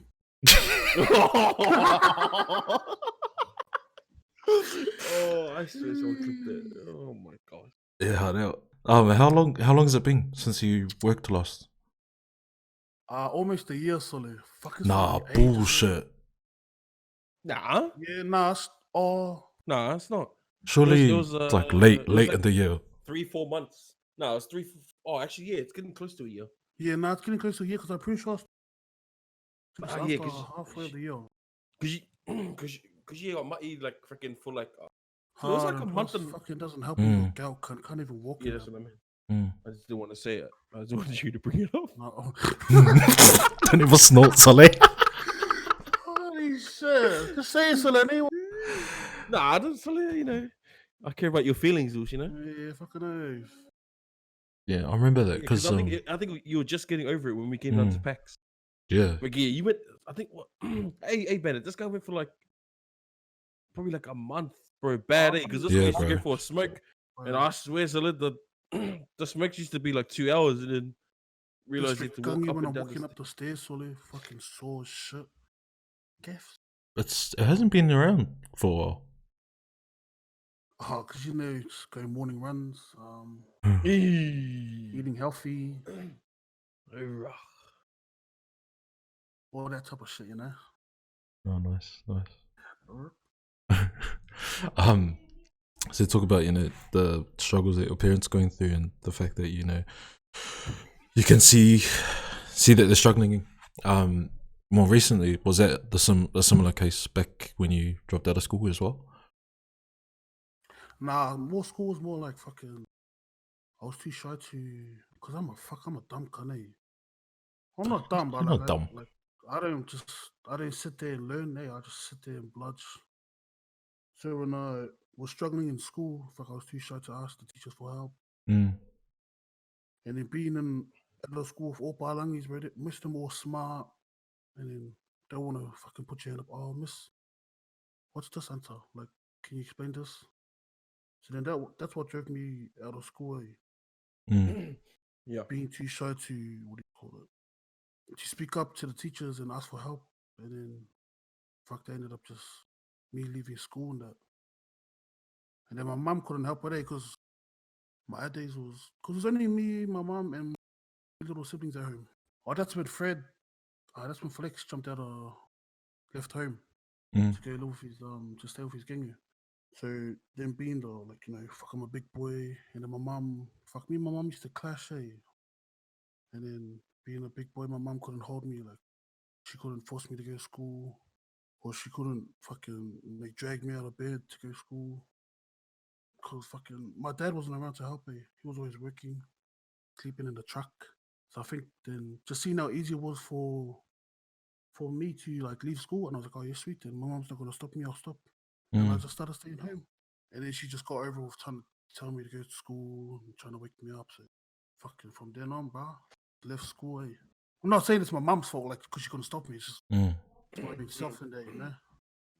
Oh, I swear someone clipped it. Oh my god. Yeah, I know. How long has it been since you worked last? Almost a year, solid. Fucking Nah, solid, ages, eh? bullshit. Nah, Yeah, nah, nah, it's not. Surely It was, it's like it was late like in the year. 3-4 months. No, it's 3. Oh, actually, yeah, it's getting close to a year. yeah, nah, it's getting close to a year because I'm pretty sure it's Yeah, after 'cause- halfway of the year. Cause you got muddy like freaking for like. It was like Hard a and month plus and. fucking doesn't help when your gout can't even walk. Yeah, in that's that. what I mean. I just didn't want to say it. I just wanted you to bring it up. No. Don't even snort, Sully. Holy shit! Just say it, Solani. Nah, I don't. You know, I care about your feelings, Zeus. You know. Yeah, fucking oath. Yeah, I remember that because I think you were just getting over it when we came down to PAX. yeah, Like, yeah, you went. I think what? hey, Bennett, this guy went for like probably like a month, bro. Bad, because this Yeah, guy used to bro. go for a smoke, and I swear, Solid, the smokes used to be like 2 hours, and then realized you had to walk up when and I'm down. walking up the stairs, Solly, fucking sore as shit. Gaffs. it hasn't been around for a while. Oh, because you know, just going morning runs, Eee. eating healthy, Ugh. all that type of shit, you know. Oh, nice. Alright. So talk about, you know, the struggles that your parents are going through and the fact that, you know, you can see that they're struggling. More recently, was that a similar case back when you dropped out of school as well? Nah, more school was more like fucking. I was too shy to, cause I'm a dumb cunt. Eh? I'm not dumb, but You're like, not dumb. I don't sit there and learn. I just sit there and bludge. So when was struggling in school. Fuck, I was too shy to ask the teachers for help. Mm. And then being in at the school of all Palangis, bro, most of them all smart. And then they want to fucking put your hand up. Oh, miss, what's this answer? Like, can you explain this? So then that's what drove me out of school. Mm. Yeah. Being too shy to, what do you call it? To speak up to the teachers and ask for help. And then, fuck, they ended up just me leaving school and that. And then my mum couldn't help with it because my days was, because it was only me, my mum, and my little siblings at home. Oh, that's when Fred, that's when Flex jumped out of, left home Mm. to go live with his, to stay with his gang. So then being the, like, you know, fuck, I'm a big boy. And then my mum, fuck, me and my mum used to clash, eh? And then being a big boy, my mum couldn't hold me. Like, she couldn't force me to go to school. Or she couldn't fucking, like, drag me out of bed to go to school. Because fucking, my dad wasn't around to help me. He was always working, sleeping in the truck. So I think then just seeing how easy it was for me to, like, leave school, and I was like, oh, you're sweet, then my mom's not gonna stop me, I'll stop. And I Mm. just started staying home. And then she just got over with trying to tell me to go to school and trying to wake me up. So fucking from then on, bro, left school. Eh? I'm not saying it's my mom's fault, like, because she couldn't stop me. It's just Mm. being self in there, you know.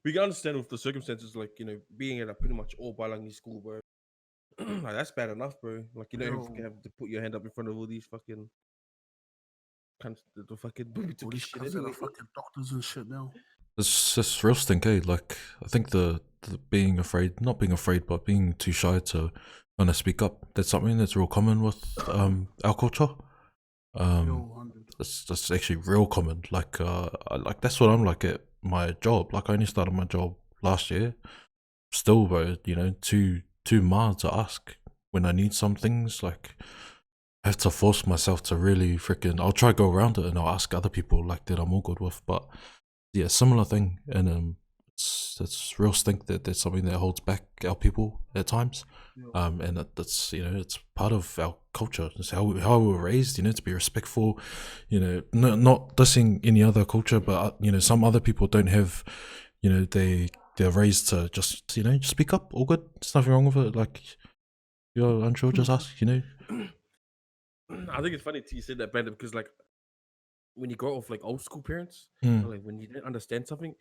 We can understand with the circumstances, like, you know, being at a pretty much all Balangi school, bro. Like, that's bad enough, bro. Like, you don't Yo. have to put your hand up in front of all these fucking the fucking All these shit cunts that are anyway. fucking doctors and shit now. It's just real stink, eh? Like, I think the being afraid, not being afraid, but being too shy to kind of speak up, that's something that's real common with our culture. Yo, 100. That's actually real common. Like, that's what I'm like at my job. Like, I only started my job last year. Still, bro, you know, too mild to ask when I need some things. Like, I have to force myself to really freaking. I'll try to go around it and I'll ask other people like that I'm all good with. But yeah, similar thing, and it's real stink that that's something that holds back our people at times. Yo. And that's, you know, it's part of our culture. It's how we were raised, you know, to be respectful. You know, not dissing any other culture, but you know, some other people don't have, you know, they're raised to just, you know, just speak up. All good. There's nothing wrong with it. Like, you're unsure, just ask. You know. I think it's funny you said that, Brandon, because like when you grow up with like old school parents, Mm. like when you don't understand something,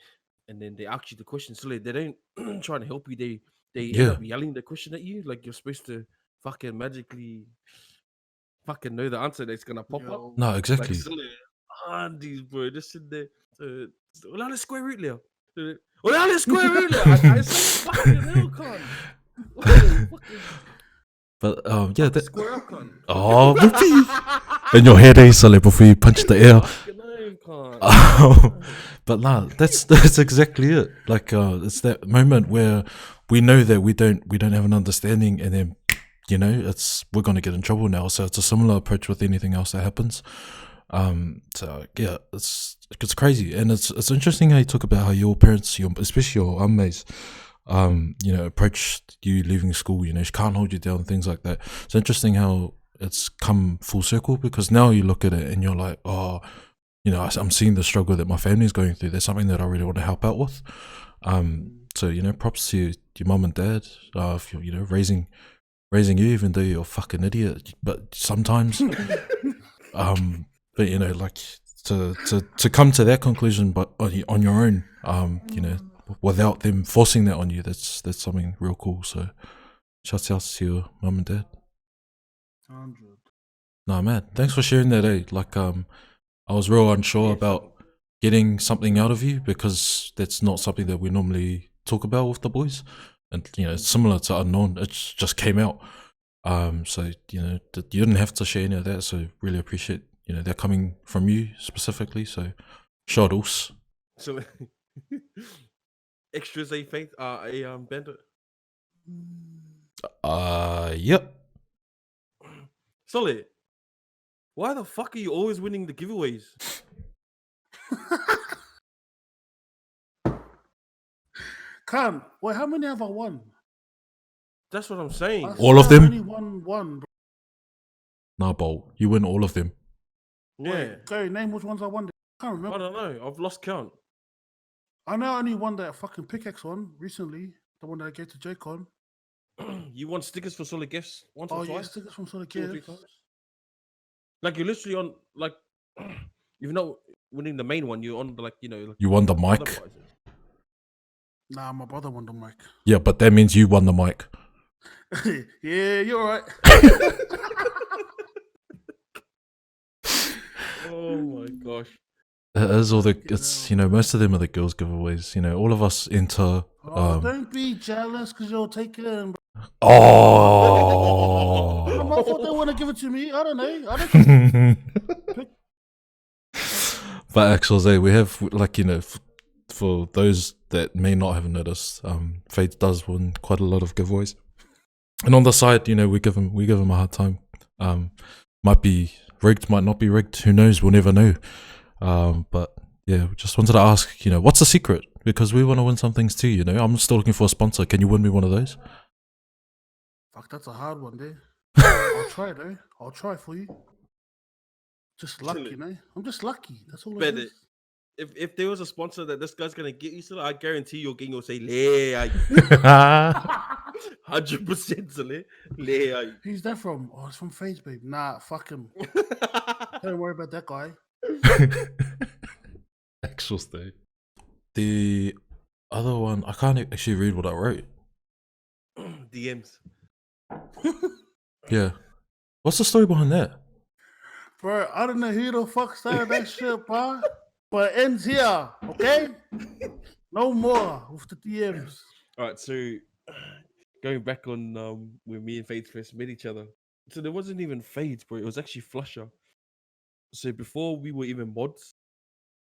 and then they ask you the question, so like, they don't try to help you. They end Yeah. up yelling the question at you, like you're supposed to fucking magically fucking know the answer that's gonna pop up. Yo. No, Like, exactly. so like, Andy's bro, just sit there. Well, let's square root there. Well, let's square root there. I said fucking hell, con. But yeah, that. Square up, con. Oh, whoopee! In your head, eh, Sully, before you punch the air. Fucking hell, con. But nah, that's exactly it. Like, it's that moment where we know that we don't have an understanding, and then, you know, we're gonna get in trouble now. So it's a similar approach with anything else that happens. So yeah, it's crazy, and it's interesting how you talk about how your parents, especially your ummates, you know, approached you leaving school. You know, she can't hold you down, things like that. It's interesting how it's come full circle, because now you look at it and you're like, oh, you know, I'm seeing the struggle that my family's going through. There's something that I really want to help out with. So, you know, props to your mum and dad, for, you know, raising you, even though you're a fucking idiot. But sometimes, but you know, like to come to that conclusion, but on your own, you know, without them forcing that on you, that's something real cool. So, shout out to your mum and dad. 100. Nah, man, thanks for sharing that. Eh, like, I was real unsure about getting something out of you, because that's not something that we normally talk about with the boys, and you know, it's similar to Unknown. It just came out. So you know, you didn't have to share any of that. So really appreciate, you know, that coming from you specifically. So shout outs. So extras, a faith, Bender. Yep. Solid. Why the fuck are you always winning the giveaways? Can wait, how many have I won? That's what I'm saying. I All of swear I them? only won one. Bro. Nah, Bolt, you win all of them. Yeah. Wait, go name which ones I won. I can't I remember. don't know. I've lost count. I know I only won that fucking pickaxe one recently. The one that I gave to Jake on. You won stickers for solid gifts once or Oh, yeah, twice? stickers from Solid 2 or 3 Kids. times? Like you're literally on like, even though winning the main one, you're on like like You won the other mic. prizes. Nah, my brother won the mic. Yeah, but that means you won the mic. Yeah, you're right. Oh my gosh. It is all the. It's most of them are the girls' giveaways. All of us enter. Oh, don't be jealous because you'll take it in. Oh. I thought they want to give it to me. I don't know. But actually, we have for those that may not have noticed, Fade does win quite a lot of giveaways, and on the side, we give him a hard time. Might be rigged, might not be rigged. Who knows? We'll never know. But yeah, we just wanted to ask, what's the secret? Because we want to win some things too. I'm still looking for a sponsor. Can you win me one of those? Fuck, that's a hard one, dude. I'll try, though. I'll try for you. Just lucky, no? I'm just lucky. That's all it is. If there was a sponsor that this guy's gonna get you, so I guarantee your gang will say, "Lay, 100%, Sale. Lay." Who's that from? Oh, it's from Faze, babe. Nah, fuck him. Don't worry about that guy. Actual state. The other one, I can't actually read what I wrote. DMs. Yeah. What's the story behind that? Bro, I don't know who the fuck started that shit, pa. But it ends here, okay? No more with the DMs. All right, so going back on when me and Fades first met each other. So there wasn't even Fades, bro. It was actually Flusher. So before we were even mods,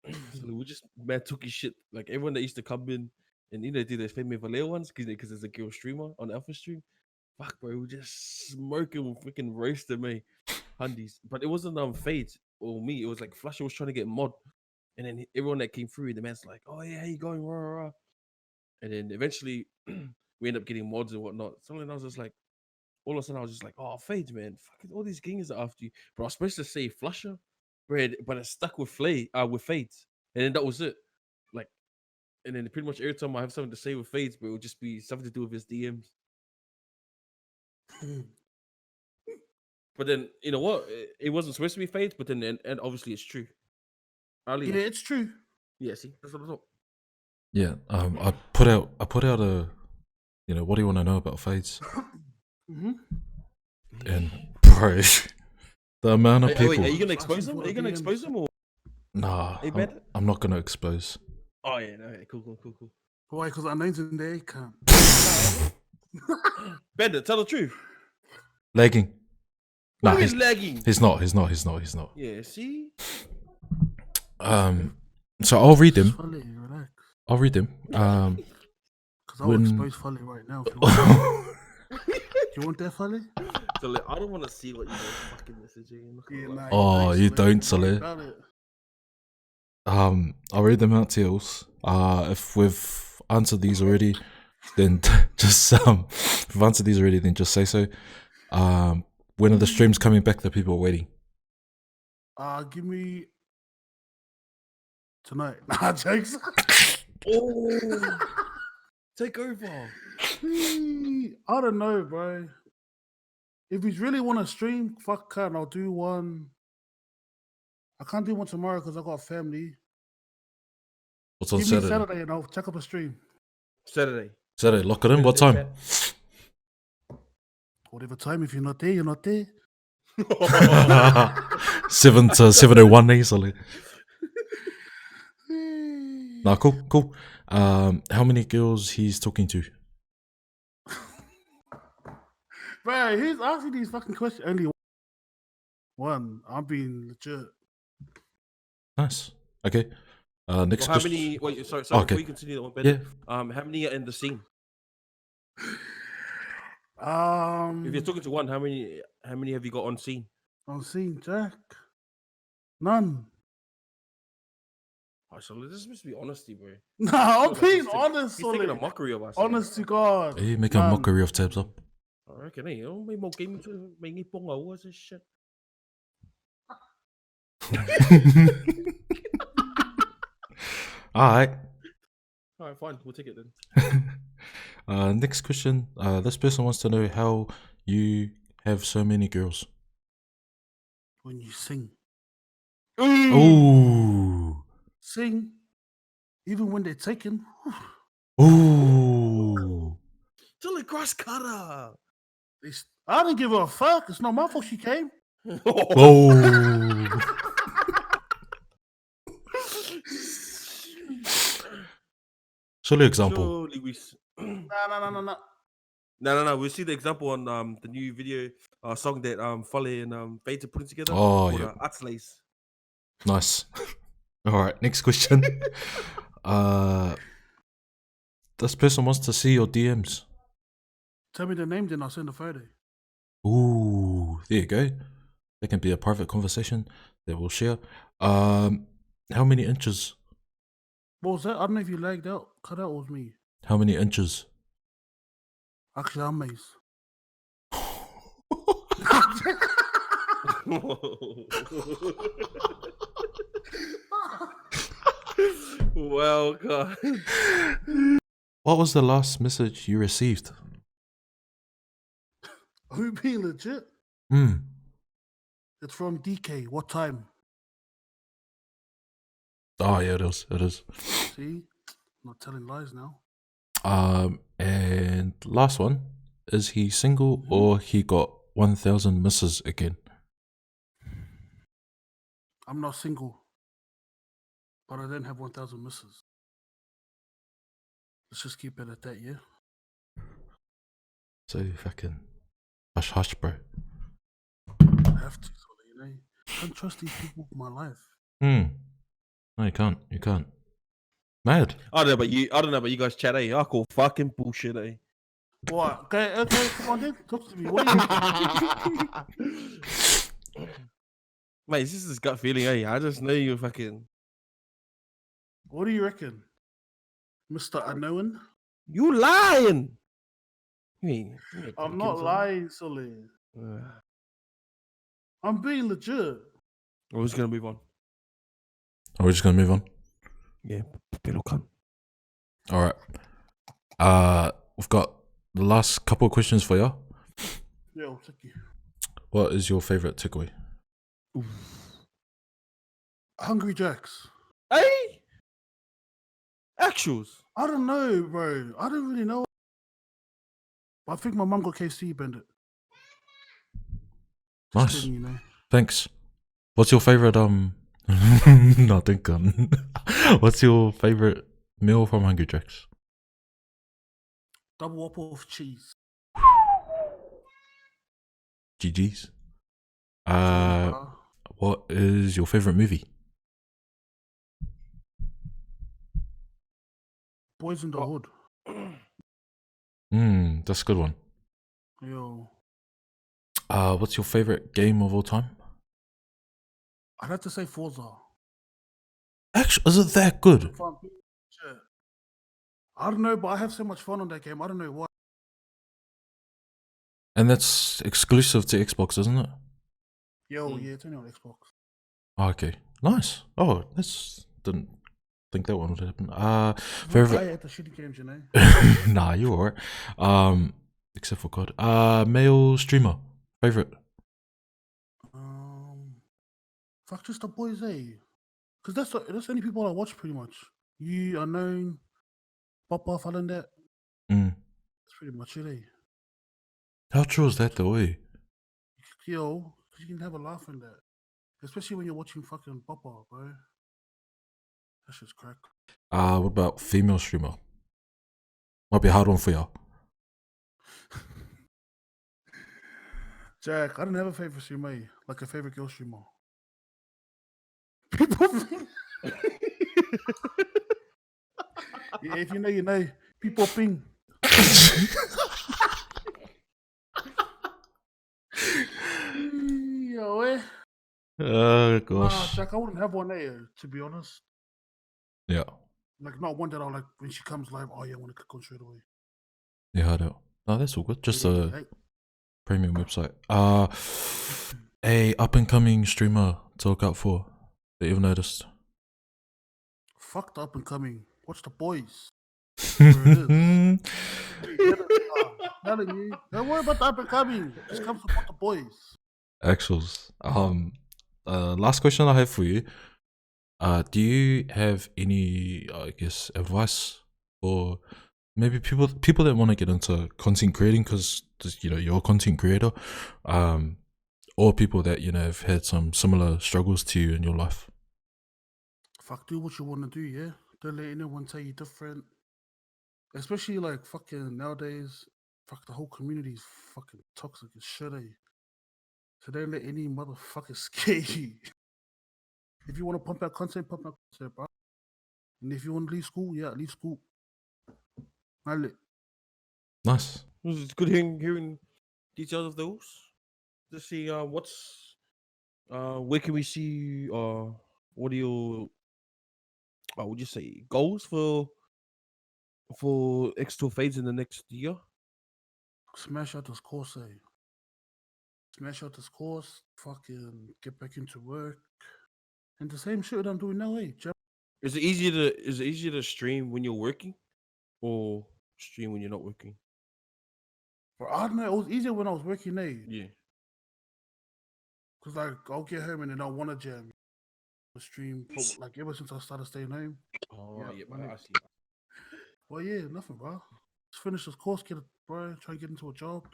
so we just took his shit. Like everyone that used to come in and do those famous Vallejo ones because there's a girl streamer on Alpha Stream. Fuck, bro, we just smoking, freaking roasting me, Hundies. But it wasn't Fades or me. It was like Flusher was trying to get mod, and then everyone that came through, the man's like, "Oh yeah, how you going?" Rah, rah, rah. And then eventually we end up getting mods and whatnot. So then I was just like, all of a sudden I was just like, "Oh, Fades, man, fucking all these gangers are after you." But I was supposed to say Flusher, but it stuck with Fades, and then that was it. Like, and then pretty much every time I have something to say with Fades, but it would just be something to do with his DMs. But then you know what? It wasn't supposed to be Fades, but then and obviously it's true. Yeah, it's true. Yeah, see, that's what I thought. Yeah, I put out a, what do you want to know about Fades? And bro, the amount of people. Wait, are you gonna expose them? Are you gonna expose them or? Nah, I'm not gonna expose. Oh yeah, okay, cool. Why? Because our name's in there, can't. Bender, tell the truth. Lagging. Nah, he's lagging. He's not. Yeah, see. So I'll read them. Relax. I'll read them. Because I'll expose Folly right now. If you want. Do you want that, Folly? So I don't want to see what you guys fucking messaging. Yeah, nah, you don't, Saleh. I'll read them out to you. If we've answered these already, then just if we've answered these already, then just say so. When are the streams coming back that people are waiting? Give me tonight. Nah, jokes. Oh, take over. I don't know, bro. If you really want to stream, fuck can I'll do one. I can't do one tomorrow because I got a family. What's on Give Saturday? Me Saturday and I'll check up a stream. Saturday, lock it in. What time? Whatever time. If you're not there, you're not there. 7 to 7:01 easily. Nah, cool. How many girls he's talking to? Bro, who's asking these fucking questions? Only one. I'm being legit. Nice. Okay. Next how question. many? Wait, sorry. Okay. Before you continue that one, Ben. Yeah. How many are in the scene? If you're talking to one, how many have you got on scene? On scene, Jack. None. Oh, so this must be honesty, bro. Nah, I'm being honest. He's taking a mockery of us. Honest to God. Are you making a mockery of TabsUp? I reckon, hey, may more gaming to make me pongo or this shit. Alright. All right, fine. We'll take it then. Next question. This person wants to know how you have so many girls. When you sing. Ooh. Sing. Even when they're taken. Ooh. Till the grass cutter. I didn't give her a fuck. It's not my fault she came. Oh. Show the example. Surely we. No. No. We'll see the example on the new video song that Folly and Fate are putting together. Oh, called, yeah. Atlays. Nice. All right, next question. This person wants to see your DMs. Tell me the name, then I'll send a photo. Ooh, there you go. That can be a private conversation that we'll share. How many inches? What was that? I don't know if you lagged out. Cut out was me. How many inches? Actually, I'm Mace. Well, God. What was the last message you received? Are we being legit? It's from DK. What time? Oh yeah, it is. See? Not telling lies now. And last one. Is he single or he got 1,000 misses again? I'm not single. But I didn't have 1,000 misses. Let's just keep it at that, yeah? So fucking hush, bro. I have to, so you know. I can't trust these people with my life. No, you can't. Mad. I don't know about you guys, chat. I call fucking bullshit. What? Okay, come on then. Talk to me. What are you Mate, this is gut feeling, I just know you fucking. What do you reckon? Mr. Unknown? You lying. I'm not lying, Sully. I'm being legit. We're just gonna move on. We're just gonna move on. Yeah, it'll come. All right. We've got the last couple of questions for you. Yeah, I'll take you. What is your favorite takeaway? Hungry Jacks. Hey, actuals. I don't know, bro. I don't really know. I think my mum got KFC bandit. Nice. Kidding, you know. Thanks. What's your favorite nothing gun. What's your favorite meal from Hungry Jacks? Double whopper with cheese. GG's. What is your favorite movie? Boys in the Hood. That's a good one. Yo. What's your favorite game of all time? I'd have to say Forza. Actually, is it that good? I don't know, but I have so much fun on that game. I don't know why. And that's exclusive to Xbox, isn't it? Yo, yeah, it's only on Xbox. Okay, nice. Oh, didn't think that one would happen. I Favorite? hate the shitty games, you know. Nah, you're alright. Except for COD. Male streamer favorite. Fuck, just the boys, because that's the only people I watch pretty much. UsoUnknown, Papa, following that. That's pretty much it, How true is that though? Yo, because you can have a laugh in that, especially when you're watching fucking Papa, bro. That shit's crack. What about female streamer? Might be a hard one for y'all. Jack, I don't have a favorite streamer, like a favorite girl streamer. People yeah, if you know, you know. People ping. Yo, Oh gosh. Jack, I wouldn't have one there, to be honest. Yeah. Like, not one that I'll like when she comes live. Oh, yeah, I want to click on straight away. Yeah, I don't. No, that's all good. Just a premium website. A up and coming streamer to look out for that you've noticed. Fucked up and coming. Watch the boys. Where it is. Telling you. Don't worry about the up and coming. Just come support the boys. Actuals. Last question I have for you. Do you have any, I guess, advice for maybe people that want to get into content creating because you're a content creator, or people that have had some similar struggles to you in your life? Fuck, do what you want to do, yeah? Don't let anyone tell you different. Especially like fucking nowadays, fuck, the whole community is fucking toxic as shit, eh? So don't let any motherfucker scare you. If you want to pump out content, bro. And if you want to leave school, yeah, leave school. Nice. It's good hearing details of those. To see where can we see what are your would you say goals for X2 Fades in the next year? Smash out this course, eh? Smash out this course, fucking get back into work. And the same shit I'm doing now, eh? Is it easier to stream when you're working or stream when you're not working? But I don't know, it was easier when I was working, eh? Yeah. Because, like, I'll get home and then I want to jam. Stream, like, ever since I started staying home. Oh, yeah, I see. Well, yeah, nothing, bro. Just finish this course, try and get into a job.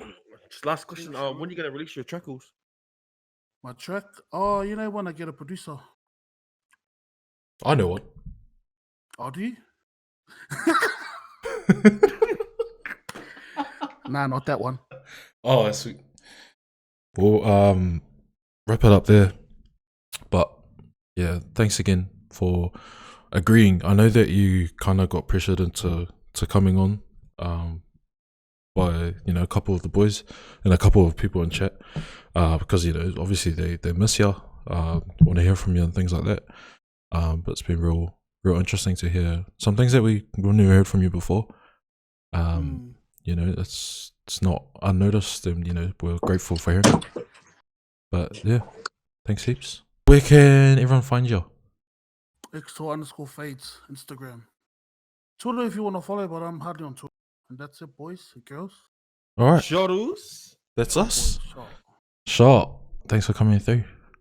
Just last question. When you gonna release your trackles? My track? Oh, you know when I get a producer. I know what. Oh, do you? Nah, not that one. Oh, that's sweet. We'll wrap it up there. But yeah, thanks again for agreeing. I know that you kind of got pressured into coming on by a couple of the boys and a couple of people in chat because obviously they miss you, want to hear from you and things like that. But it's been real interesting to hear some things that we never heard from you before. It's not unnoticed, and we're grateful for hearing it. But yeah, thanks heaps. Where can everyone find you? X2_Fades Instagram. Twitter if you want to follow, but I'm hardly on Twitter. And that's it, boys and girls. All right, Shottles. that's us. Sure. Thanks for coming through.